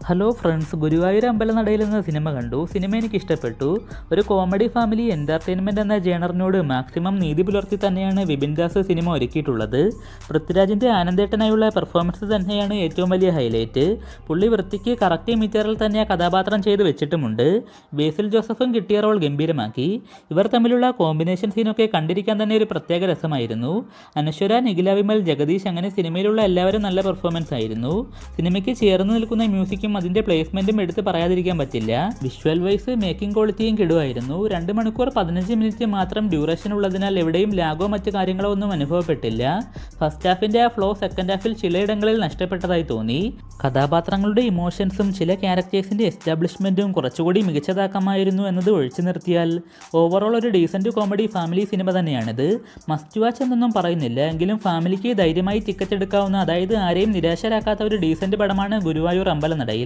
Hello friends, Guruvayur അമ്പലനടയിൽ എന്ന cinema കണ്ടു. Cinema എനിക്ക് ഇഷ്ടപ്പെട്ടു. ഒരു കോമഡി ഫാമിലി എൻ്റർടൈൻമെൻറ്റ് എന്ന ജേണറിനോട് മാക്സിമം നീതി പുലർത്തി തന്നെയാണ് വിപിൻ ദാസ് സിനിമ ഒരുക്കിയിട്ടുള്ളത്. പൃഥ്വിരാജിൻ്റെ ആനന്ദേട്ടനായുള്ള പെർഫോമൻസ് തന്നെയാണ് ഏറ്റവും വലിയ ഹൈലൈറ്റ്. പുള്ളി വൃത്തിക്ക് കറക്റ്റ് മീറ്ററിൽ തന്നെ കഥാപാത്രം ചെയ്ത് വെച്ചിട്ടുമുണ്ട്. ബേസിൽ ജോസഫും കിട്ടിയ റോൾ ഗംഭീരമാക്കി. ഇവർ തമ്മിലുള്ള കോമ്പിനേഷൻ സീനൊക്കെ കണ്ടിരിക്കാൻ തന്നെ ഒരു പ്രത്യേക രസമായിരുന്നു. അനശ്വര, നിഖില വിമൽ, ജഗദീഷ് അങ്ങനെ സിനിമയിലുള്ള എല്ലാവരും നല്ല പെർഫോമൻസ് ആയിരുന്നു. സിനിമയ്ക്ക് ചേർന്ന് നിൽക്കുന്ന മ്യൂസിക്കും അതിൻ്റെ പ്ലേസ്മെൻറ്റും എടുത്ത് പറയാതിരിക്കാൻ പറ്റില്ല. വിഷ്വൽ വൈസ് മേക്കിംഗ് ക്വാളിറ്റിയും കിടുവായിരുന്നു. 2 മണിക്കൂർ 15 മിനിറ്റ് മാത്രം ഡ്യൂറേഷൻ ഉള്ളതിനാൽ എവിടെയും ലാഗോ മറ്റ് കാര്യങ്ങളോ ഒന്നും അനുഭവപ്പെട്ടില്ല. ഫസ്റ്റ് ഹാഫിൻ്റെ ആ ഫ്ലോ സെക്കൻഡ് ഹാഫിൽ ചിലയിടങ്ങളിൽ നഷ്ടപ്പെട്ടതായി തോന്നി. കഥാപാത്രങ്ങളുടെ ഇമോഷൻസും ചില ക്യാരക്ടേഴ്സിൻ്റെ എസ്റ്റാബ്ലിഷ്മെൻറ്റും കുറച്ചുകൂടി മികച്ചതാക്കാമായിരുന്നു എന്നത് ഒഴിച്ചു നിർത്തിയാൽ ഓവറോൾ ഒരു ഡീസൻറ്റ് കോമഡി ഫാമിലി സിനിമ തന്നെയാണിത്. മസ്റ്റ് വാച്ച് എന്നൊന്നും പറയുന്നില്ല, എങ്കിലും ഫാമിലിക്ക് ധൈര്യമായി ടിക്കറ്റ് എടുക്കാവുന്ന, അതായത് ആരെയും നിരാശരാക്കാത്ത ഒരു ഡീസൻറ്റ് പടമാണ് ഗുരുവായൂർ അമ്പലനടയിൽ.